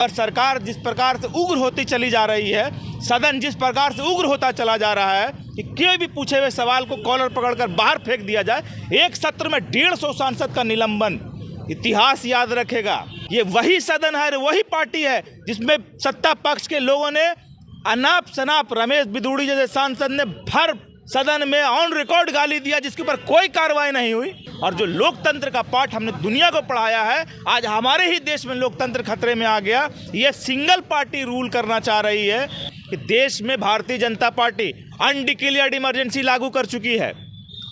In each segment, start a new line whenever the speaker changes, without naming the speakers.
और सरकार जिस प्रकार से उग्र होती चली जा रही है, सदन जिस प्रकार से उग्र होता चला जा रहा है कि कोई भी पूछे हुए सवाल को कॉलर पकड़कर बाहर फेंक दिया जाए। एक सत्र में 150 सांसद का निलंबन, इतिहास याद रखेगा। ये वही सदन है, वही पार्टी है जिसमें सत्ता पक्ष के लोगों ने अनाप शनाप रमेश बिदूड़ी जैसे सांसद ने भर सदन में ऑन रिकॉर्ड गाली दिया, जिसके ऊपर कोई कार्रवाई नहीं हुई। और जो लोकतंत्र का पाठ हमने दुनिया को पढ़ाया है, आज हमारे ही देश में लोकतंत्र खतरे में आ गया। ये सिंगल पार्टी रूल करना चाह रही है कि देश में Bharatiya Janata party undeclared emergency लागू कर चुकी है।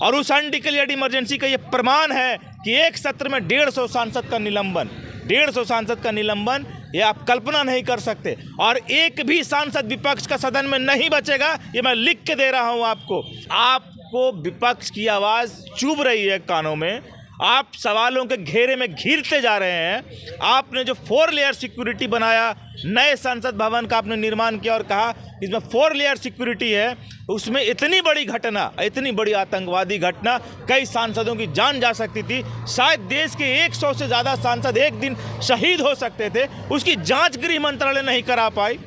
और उस अनडिक्लेयर्ड इमरजेंसी का ये प्रमाण है कि एक सत्र में 150 सांसद का निलंबन, 150 सांसद का निलंबन, ये आप कल्पना नहीं कर सकते। और एक भी सांसद विपक्ष का सदन में नहीं बचेगा, ये मैं लिख के दे रहा हूं आपको। आपको विपक्ष की आवाज़ चुभ रही है कानों में, आप सवालों के घेरे में घिरते जा रहे हैं। आपने जो 4 लेयर सिक्योरिटी बनाया, नए संसद भवन का आपने निर्माण किया और कहा इसमें 4 लेयर सिक्योरिटी है, उसमें इतनी बड़ी घटना, इतनी बड़ी आतंकवादी घटना, कई सांसदों की जान जा सकती थी। शायद देश के 100 से ज़्यादा सांसद एक दिन शहीद हो सकते थे, उसकी जांच गृह मंत्रालय नहीं करा पाई।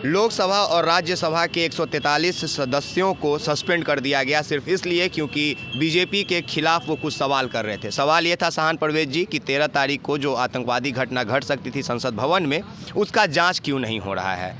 लोकसभा और राज्यसभा के 143 सदस्यों को सस्पेंड कर दिया गया सिर्फ इसलिए क्योंकि बीजेपी के खिलाफ वो कुछ सवाल कर रहे थे। सवाल ये था शाहन परवेज जी कि 13 तारीख को जो आतंकवादी घटना घट सकती थी संसद भवन में, उसका जांच क्यों नहीं हो रहा है?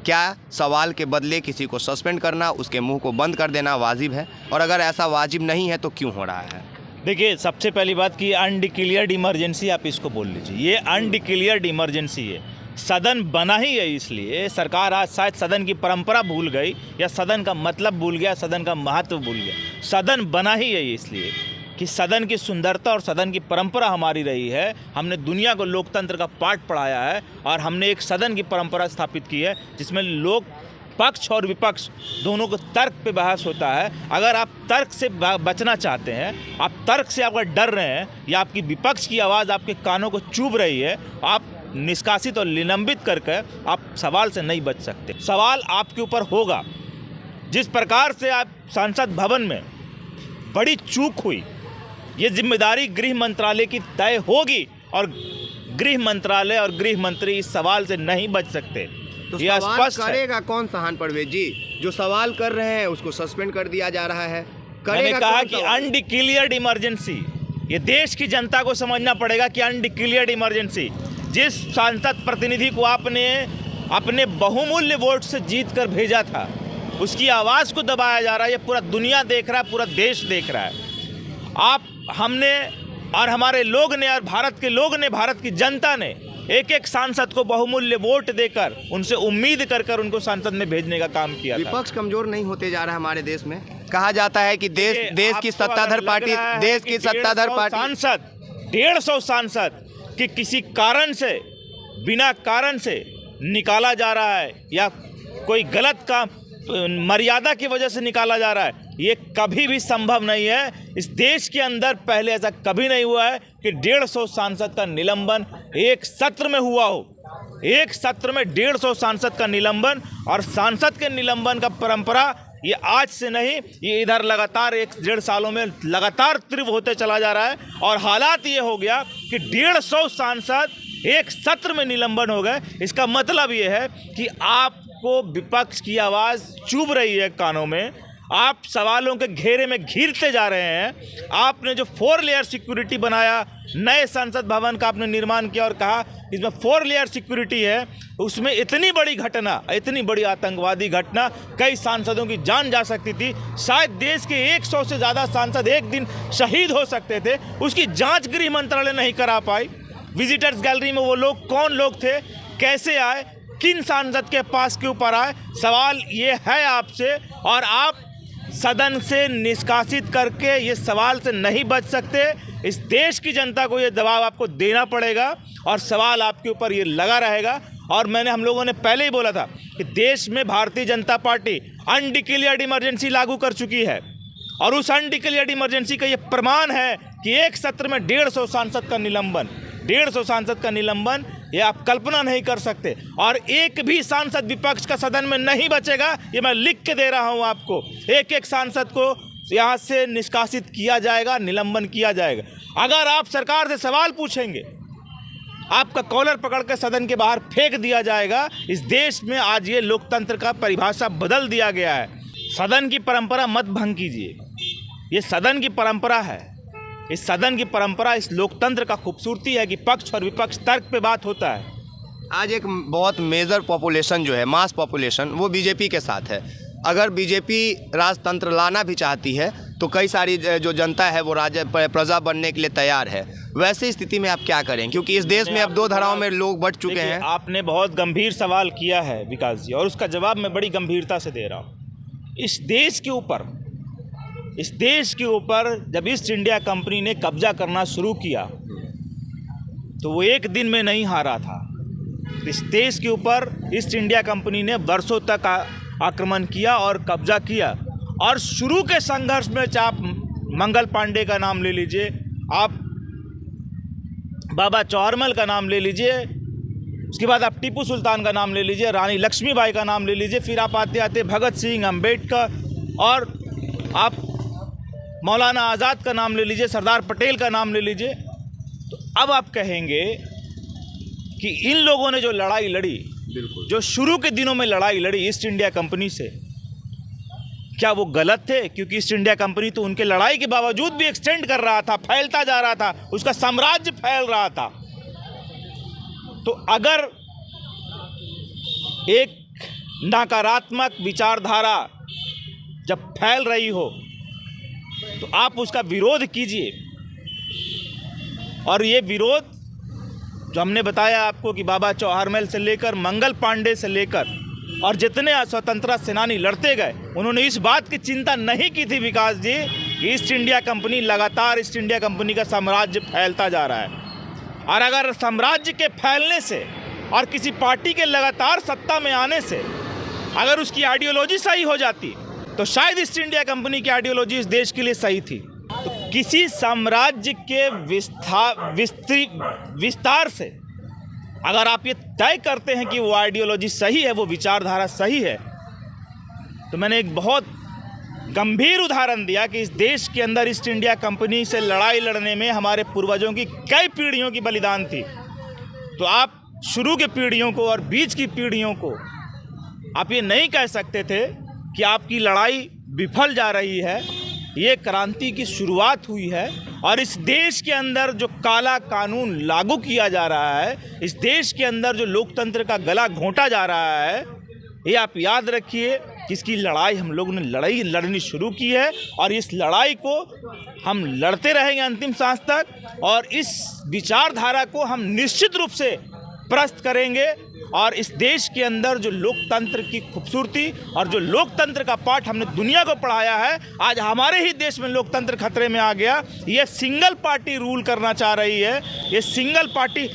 क्या सवाल के बदले किसी को सस्पेंड करना, उसके मुंह को बंद कर देना वाजिब है? और अगर ऐसा वाजिब नहीं है तो क्यों हो रहा है?
देखिए, सबसे पहली बात कि अनडिक्लेयर्ड इमरजेंसी आप इसको बोल लीजिए, ये अनडिक्लेयर्ड इमरजेंसी है। सदन बना ही है इसलिए, सरकार आज शायद सदन की परंपरा भूल गई या सदन का मतलब भूल गया, सदन का महत्व भूल गया। सदन बना ही है इसलिए कि सदन की सुंदरता और सदन की परंपरा हमारी रही है। हमने दुनिया को लोकतंत्र का पाठ पढ़ाया है और हमने एक सदन की परंपरा स्थापित की है जिसमें लोग पक्ष और विपक्ष दोनों को तर्क पे बहस होता है। अगर आप तर्क से बचना चाहते हैं, आप तर्क से अगर डर रहे हैं या आपकी विपक्ष की आवाज़ आपके कानों को चुभ रही है, आप निष्कासित और निलंबित करके आप सवाल से नहीं बच सकते। सवाल आपके ऊपर होगा। जिस प्रकार से आप संसद भवन में बड़ी चूक हुई, ये जिम्मेदारी गृह मंत्रालय की तय होगी और गृह मंत्रालय और गृह मंत्री इस सवाल से नहीं बच सकते।
तो ये स्पष्ट करेगा कौन शाहन परवेज जी? जो सवाल कर रहे हैं उसको सस्पेंड कर दिया जा रहा है।
मैंने कहा कि अनडिक्लेयर्ड इमरजेंसी, ये देश की जनता को समझना पड़ेगा कि अनडिक्लेयर्ड इमरजेंसी, जिस सांसद प्रतिनिधि को आपने अपने बहुमूल्य वोट से जीत कर भेजा था, उसकी आवाज़ को दबाया जा रहा है। ये पूरा दुनिया देख रहा है, पूरा देश देख रहा है। हमने और हमारे लोग ने और भारत के लोग ने, भारत की जनता ने एक एक सांसद को बहुमूल्य वोट देकर, उनसे उम्मीद कर उनको सांसद में भेजने का काम किया।
विपक्ष कमजोर नहीं होते जा रहा है हमारे देश में। कहा जाता है कि देश की सत्ताधार पार्टी, देश की सत्ताधार पार्टी
सांसद, 150 सांसद कि किसी कारण से, बिना कारण से निकाला जा रहा है या कोई गलत काम मर्यादा की वजह से निकाला जा रहा है, ये कभी भी संभव नहीं है। इस देश के अंदर पहले ऐसा कभी नहीं हुआ है कि 150 सांसद का निलंबन एक सत्र में हुआ हो। एक सत्र में 150 सांसद का निलंबन, और सांसद के निलंबन का परंपरा ये आज से नहीं, ये इधर लगातार 1-1.5 सालों में लगातार तीव्र होते चला जा रहा है। और हालात ये हो गया कि 150 सांसद एक सत्र में निलंबन हो गए। इसका मतलब ये है कि आपको विपक्ष की आवाज़ चुभ रही है कानों में, आप सवालों के घेरे में घिरते जा रहे हैं। आपने जो 4 लेयर सिक्योरिटी बनाया, नए संसद भवन का आपने निर्माण किया और कहा इसमें 4 लेयर सिक्योरिटी है, उसमें इतनी बड़ी घटना, इतनी बड़ी आतंकवादी घटना, कई सांसदों की जान जा सकती थी। शायद देश के 100 से ज़्यादा सांसद एक दिन शहीद हो सकते थे, उसकी जांच गृह मंत्रालय नहीं करा पाई। विजिटर्स गैलरी में वो लोग कौन लोग थे, कैसे आए, किन सांसद के पास के ऊपर आए, सवाल ये है आपसे। और आप सदन से निष्कासित करके ये सवाल से नहीं बच सकते। इस देश की जनता को ये दबाव आपको देना पड़ेगा और सवाल आपके ऊपर ये लगा रहेगा। और हम लोगों ने पहले ही बोला था कि देश में Bharatiya Janata party undeclared emergency लागू कर चुकी है और उस अनडिक्लेयर्ड इमरजेंसी का ये प्रमाण है कि एक सत्र में 150 सांसद का निलंबन, 150 सांसद का निलंबन, ये आप कल्पना नहीं कर सकते। और एक भी सांसद विपक्ष का सदन में नहीं बचेगा, ये मैं लिख के दे रहा हूं आपको। एक एक सांसद को यहाँ से निष्कासित किया जाएगा, निलंबन किया जाएगा। अगर आप सरकार से सवाल पूछेंगे आपका कॉलर पकड़ कर सदन के बाहर फेंक दिया जाएगा। इस देश में आज ये लोकतंत्र का परिभाषा बदल दिया गया है। सदन की परंपरा मत भंग कीजिए, ये सदन की परंपरा है। इस सदन की परंपरा इस लोकतंत्र का खूबसूरती है कि पक्ष और विपक्ष तर्क पे बात होता है।
आज एक बहुत मेजर पॉपुलेशन जो है, मास पॉपुलेशन, वो बीजेपी के साथ है। अगर बीजेपी राजतंत्र लाना भी चाहती है तो कई सारी जो जनता है वो प्रजा बनने के लिए तैयार है। वैसी स्थिति में आप क्या करें, क्योंकि इस देश में अब दो धाराओं में लोग बंट चुके हैं।
आपने बहुत गंभीर सवाल किया है विकास जी, और उसका जवाब मैं बड़ी गंभीरता से दे रहा हूँ। इस देश के ऊपर जब ईस्ट इंडिया कंपनी ने कब्जा करना शुरू किया तो वो एक दिन में नहीं हारा था। इस देश के ऊपर ईस्ट इंडिया कंपनी ने वर्षों तक आक्रमण किया और कब्जा किया, और शुरू के संघर्ष में चाहे आप मंगल पांडे का नाम ले लीजिए, आप बाबा चौहरमल का नाम ले लीजिए, उसके बाद आप टीपू सुल्तान का नाम ले लीजिए, रानी लक्ष्मीबाई का नाम ले लीजिए, फिर आप आते आते भगत सिंह, अंबेडकर, और आप मौलाना आज़ाद का नाम ले लीजिए, सरदार पटेल का नाम ले लीजिए। तो अब आप कहेंगे कि इन लोगों ने जो लड़ाई लड़ी, जो शुरू के दिनों में लड़ाई लड़ी ईस्ट इंडिया कंपनी से, क्या वो गलत थे? क्योंकि ईस्ट इंडिया कंपनी तो उनके लड़ाई के बावजूद भी एक्सटेंड कर रहा था, फैलता जा रहा था, उसका साम्राज्य फैल रहा था। तो अगर एक नकारात्मक विचारधारा जब फैल रही हो तो आप उसका विरोध कीजिए। और ये विरोध जो हमने बताया आपको कि बाबा चौहरमल से लेकर मंगल पांडे से लेकर और जितने स्वतंत्रता सेनानी लड़ते गए, उन्होंने इस बात की चिंता नहीं की थी विकास जी कि ईस्ट इंडिया कंपनी लगातार ईस्ट इंडिया कंपनी का साम्राज्य फैलता जा रहा है। और अगर साम्राज्य के फैलने से और किसी पार्टी के लगातार सत्ता में आने से अगर उसकी आइडियोलॉजी सही हो जाती तो शायद ईस्ट इंडिया कंपनी की आइडियोलॉजी इस देश के लिए सही थी। तो किसी साम्राज्य के विस्तार से अगर आप ये तय करते हैं कि वो आइडियोलॉजी सही है, वो विचारधारा सही है, तो मैंने एक बहुत गंभीर उदाहरण दिया कि इस देश के अंदर ईस्ट इंडिया कंपनी से लड़ाई लड़ने में हमारे पूर्वजों की कई पीढ़ियों की बलिदान थी। तो आप शुरू की पीढ़ियों को और बीच की पीढ़ियों को आप ये नहीं कह सकते थे कि आपकी लड़ाई विफल जा रही है। ये क्रांति की शुरुआत हुई है और इस देश के अंदर जो काला कानून लागू किया जा रहा है, इस देश के अंदर जो लोकतंत्र का गला घोंटा जा रहा है, ये आप याद रखिए कि इसकी लड़ाई हम लोगों ने लड़नी शुरू की है और इस लड़ाई को हम लड़ते रहेंगे अंतिम सांस तक। और इस विचारधारा को हम निश्चित रूप से प्रस्त करेंगे और इस देश के अंदर जो लोकतंत्र की खूबसूरती और जो लोकतंत्र का पाठ हमने दुनिया को पढ़ाया है, आज हमारे ही देश में लोकतंत्र खतरे में आ गया। ये सिंगल पार्टी रूल करना चाह रही है, ये सिंगल पार्टी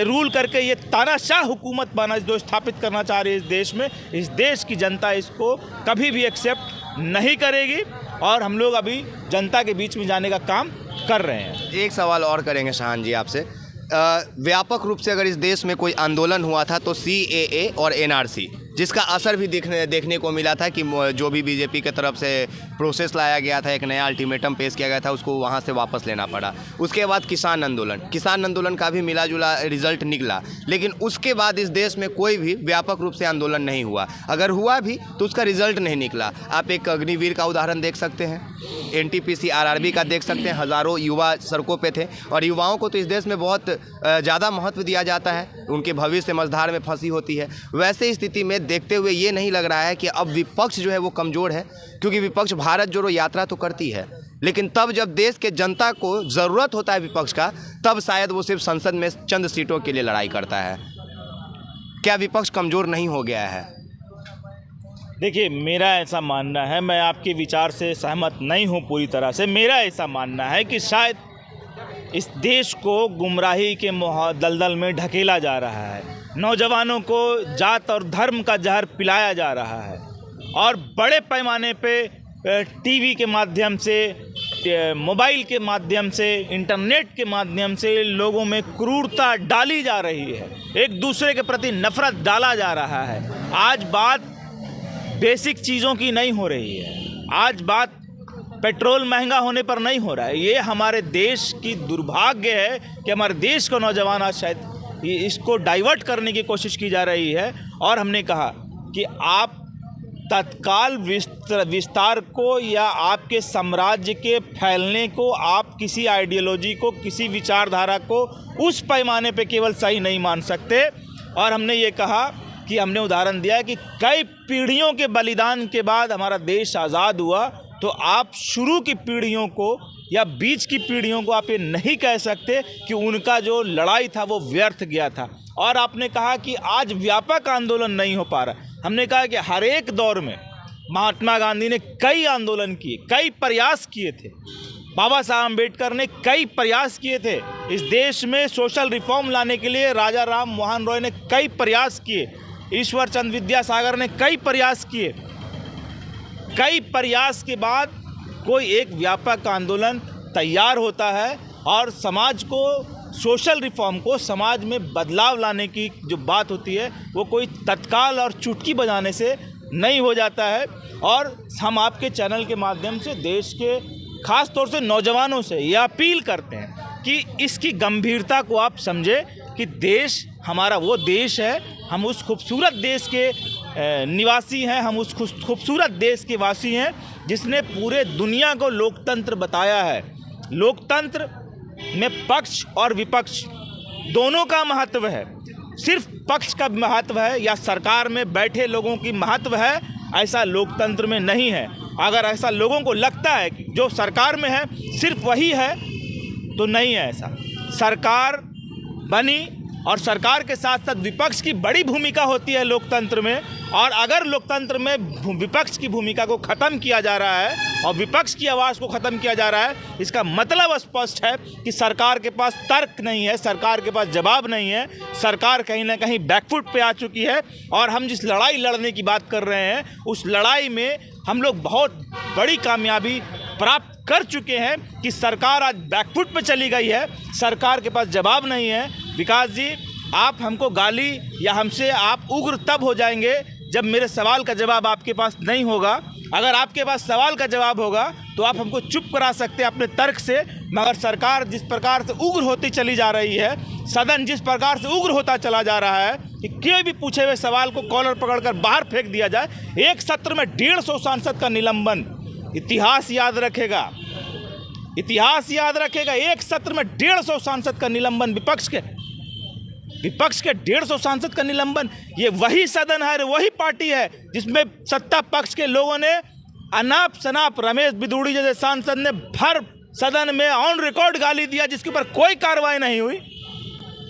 रूल करके ये तानाशाह हुकूमत बना जो स्थापित करना चाह रही है इस देश में। इस देश की जनता इसको कभी भी एक्सेप्ट नहीं करेगी और हम लोग अभी जनता के बीच में जाने का काम कर रहे हैं।
एक सवाल और करेंगे शाहान जी आपसे। व्यापक रूप से अगर इस देश में कोई आंदोलन हुआ था तो CAA और NRC, जिसका असर भी देखने को मिला था कि जो भी बीजेपी की तरफ से प्रोसेस लाया गया था, एक नया अल्टीमेटम पेश किया गया था, उसको वहाँ से वापस लेना पड़ा। उसके बाद किसान आंदोलन का भी मिला जुला रिजल्ट निकला, लेकिन उसके बाद इस देश में कोई भी व्यापक रूप से आंदोलन नहीं हुआ। अगर हुआ भी तो उसका रिजल्ट नहीं निकला। आप एक अग्निवीर का उदाहरण देख सकते हैं, NTPC RRB का देख सकते हैं। हज़ारों युवा सड़कों पे थे और युवाओं को तो इस देश में बहुत ज़्यादा महत्व दिया जाता है, उनके भविष्य मझधार में फंसी होती है। वैसे स्थिति में देखते हुए ये नहीं लग रहा है कि अब विपक्ष जो है वो कमज़ोर है, क्योंकि विपक्ष भारत जोड़ो यात्रा तो करती है, लेकिन तब जब देश के जनता को ज़रूरत होता है विपक्ष का, तब शायद वो सिर्फ संसद में चंद सीटों के लिए लड़ाई करता है। क्या विपक्ष कमज़ोर नहीं हो गया है?
देखिए, मेरा ऐसा मानना है, मैं आपके विचार से सहमत नहीं हूँ पूरी तरह से। मेरा ऐसा मानना है कि शायद इस देश को गुमराही के दलदल में ढकेला जा रहा है, नौजवानों को जात और धर्म का जहर पिलाया जा रहा है और बड़े पैमाने पे टीवी के माध्यम से, मोबाइल के माध्यम से, इंटरनेट के माध्यम से लोगों में क्रूरता डाली जा रही है, एक दूसरे के प्रति नफरत डाला जा रहा है। आज बात बेसिक चीज़ों की नहीं हो रही है, आज बात पेट्रोल महंगा होने पर नहीं हो रहा है। ये हमारे देश की दुर्भाग्य है कि हमारे देश का नौजवान आज शायद इसको डाइवर्ट करने की कोशिश की जा रही है। और हमने कहा कि आप तत्काल विस्तार को या आपके साम्राज्य के फैलने को, आप किसी आइडियोलॉजी को, किसी विचारधारा को उस पैमाने पे केवल सही नहीं मान सकते। और हमने ये कहा कि हमने उदाहरण दिया है कि कई पीढ़ियों के बलिदान के बाद हमारा देश आज़ाद हुआ, तो आप शुरू की पीढ़ियों को या बीच की पीढ़ियों को आप ये नहीं कह सकते कि उनका जो लड़ाई था वो व्यर्थ गया था। और आपने कहा कि आज व्यापक आंदोलन नहीं हो पा रहा। हमने कहा कि हर एक दौर में महात्मा गांधी ने कई आंदोलन किए, कई प्रयास किए थे। बाबा साहब अम्बेडकर ने कई प्रयास किए थे। इस देश में सोशल रिफॉर्म लाने के लिए राजा राम मोहन रॉय ने कई प्रयास किए। ईश्वर चंद्र विद्यासागर ने कई प्रयास किए। कई प्रयास के बाद कोई एक व्यापक आंदोलन तैयार होता है और समाज को, सोशल रिफॉर्म को, समाज में बदलाव लाने की जो बात होती है वो कोई तत्काल और चुटकी बजाने से नहीं हो जाता है। और हम आपके चैनल के माध्यम से देश के ख़ास तौर से नौजवानों से ये अपील करते हैं कि इसकी गंभीरता को आप समझें कि देश हमारा वो देश है, हम उस खूबसूरत देश के निवासी हैं, हम उस खूबसूरत देश के वासी हैं जिसने पूरे दुनिया को लोकतंत्र बताया है। लोकतंत्र में पक्ष और विपक्ष दोनों का महत्व है। सिर्फ पक्ष का महत्व है या सरकार में बैठे लोगों की महत्व है, ऐसा लोकतंत्र में नहीं है। अगर ऐसा लोगों को लगता है कि जो सरकार में है सिर्फ वही है, तो नहीं है ऐसा। सरकार बनी और सरकार के साथ साथ विपक्ष की बड़ी भूमिका होती है लोकतंत्र में। और अगर लोकतंत्र में विपक्ष की भूमिका को ख़त्म किया जा रहा है और विपक्ष की आवाज़ को ख़त्म किया जा रहा है, इसका मतलब स्पष्ट है कि सरकार के पास तर्क नहीं है, सरकार के पास जवाब नहीं है, सरकार कहीं ना कहीं बैकफुट पे आ चुकी है। और हम जिस लड़ाई लड़ने की बात कर रहे हैं, उस लड़ाई में हम लोग बहुत बड़ी कामयाबी प्राप्त कर चुके हैं कि सरकार आज बैकफुट पे चली गई है, सरकार के पास जवाब नहीं है। विकास जी, आप हमको गाली या हमसे आप उग्र तब हो जाएंगे जब मेरे सवाल का जवाब आपके पास नहीं होगा। अगर आपके पास सवाल का जवाब होगा तो आप हमको चुप करा सकते हैं अपने तर्क से, मगर सरकार जिस प्रकार से उग्र होती चली जा रही है, सदन जिस प्रकार से उग्र होता चला जा रहा है कि कोई भी पूछे हुए सवाल को कॉलर पकड़कर बाहर फेंक दिया जाए। एक सत्र में 150 सांसद का निलंबन, इतिहास याद रखेगा, इतिहास याद रखेगा। एक सत्र में 150 सांसद का निलंबन, विपक्ष के 150 सांसद का निलंबन। ये वही सदन है, वही पार्टी है जिसमें सत्ता पक्ष के लोगों ने अनाप शनाप रमेश बिदूड़ी जैसे सांसद ने भर सदन में ऑन रिकॉर्ड गाली दिया, जिसके ऊपर कोई कार्रवाई नहीं हुई।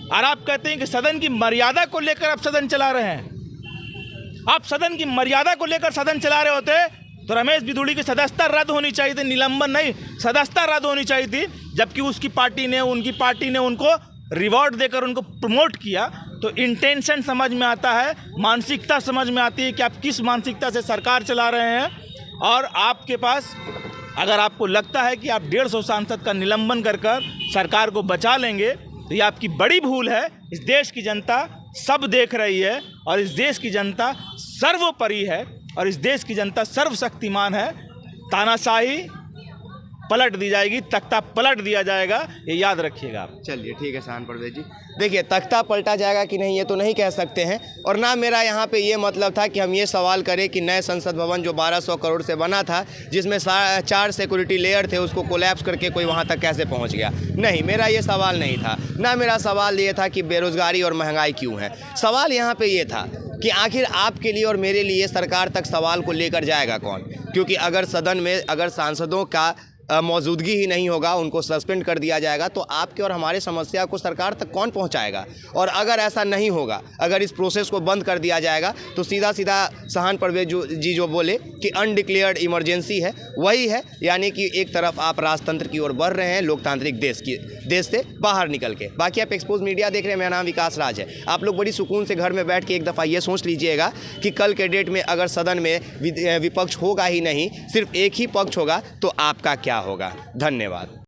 और आप कहते हैं कि सदन की मर्यादा को लेकर आप सदन चला रहे हैं। आप सदन की मर्यादा को लेकर सदन चला रहे होते तो रमेश बिदूड़ी की सदस्यता रद्द होनी चाहिए थी, निलंबन नहीं, सदस्यता रद्द होनी चाहिए थी। जबकि उनकी पार्टी ने उनको रिवॉर्ड देकर उनको प्रमोट किया। तो इंटेंशन समझ में आता है, मानसिकता समझ में आती है कि आप किस मानसिकता से सरकार चला रहे हैं। और आपके पास, अगर आपको लगता है कि आप 150 सांसद का निलंबन कर सरकार को बचा लेंगे, तो ये आपकी बड़ी भूल है। इस देश की जनता सब देख रही है और इस देश की जनता सर्वोपरि है और इस देश की जनता सर्वशक्तिमान है। तानाशाही पलट दी जाएगी, तख्ता पलट दिया जाएगा, ये याद रखिएगा आप।
चलिए ठीक है शाहन परवेज जी। देखिए, तख्ता पलटा जाएगा कि नहीं ये तो नहीं कह सकते हैं, और ना मेरा यहाँ पे ये मतलब था कि हम ये सवाल करें कि नए संसद भवन जो 1200 करोड़ से बना था, जिसमें 4 सिक्योरिटी लेयर थे, उसको कोलैप्स करके कोई वहाँ तक कैसे पहुँच गया। नहीं, मेरा ये सवाल नहीं था। ना मेरा सवाल ये था कि बेरोज़गारी और महंगाई क्यों है। सवाल यहाँ पर ये था कि आखिर आपके लिए और मेरे लिए सरकार तक सवाल को लेकर जाएगा कौन। क्योंकि अगर सदन में अगर सांसदों का मौजूदगी ही नहीं होगा, उनको सस्पेंड कर दिया जाएगा, तो आपके और हमारे समस्या को सरकार तक कौन पहुंचाएगा। और अगर ऐसा नहीं होगा, अगर इस प्रोसेस को बंद कर दिया जाएगा, तो सीधा शाहन परवेज जी जो बोले कि अनडिक्लेयर्ड इमरजेंसी है, वही है। यानी कि एक तरफ आप राजतंत्र की ओर बढ़ रहे हैं, लोकतांत्रिक देश से बाहर निकल के। बाकी आप एक्सपोज मीडिया देख रहे हैं, मेरा नाम विकास राज है। आप लोग बड़ी सुकून से घर में बैठ के एक दफ़ा ये सोच लीजिएगा कि कल के डेट में अगर सदन में विपक्ष होगा ही नहीं, सिर्फ एक ही पक्ष होगा, तो आपका क्या होगा। धन्यवाद।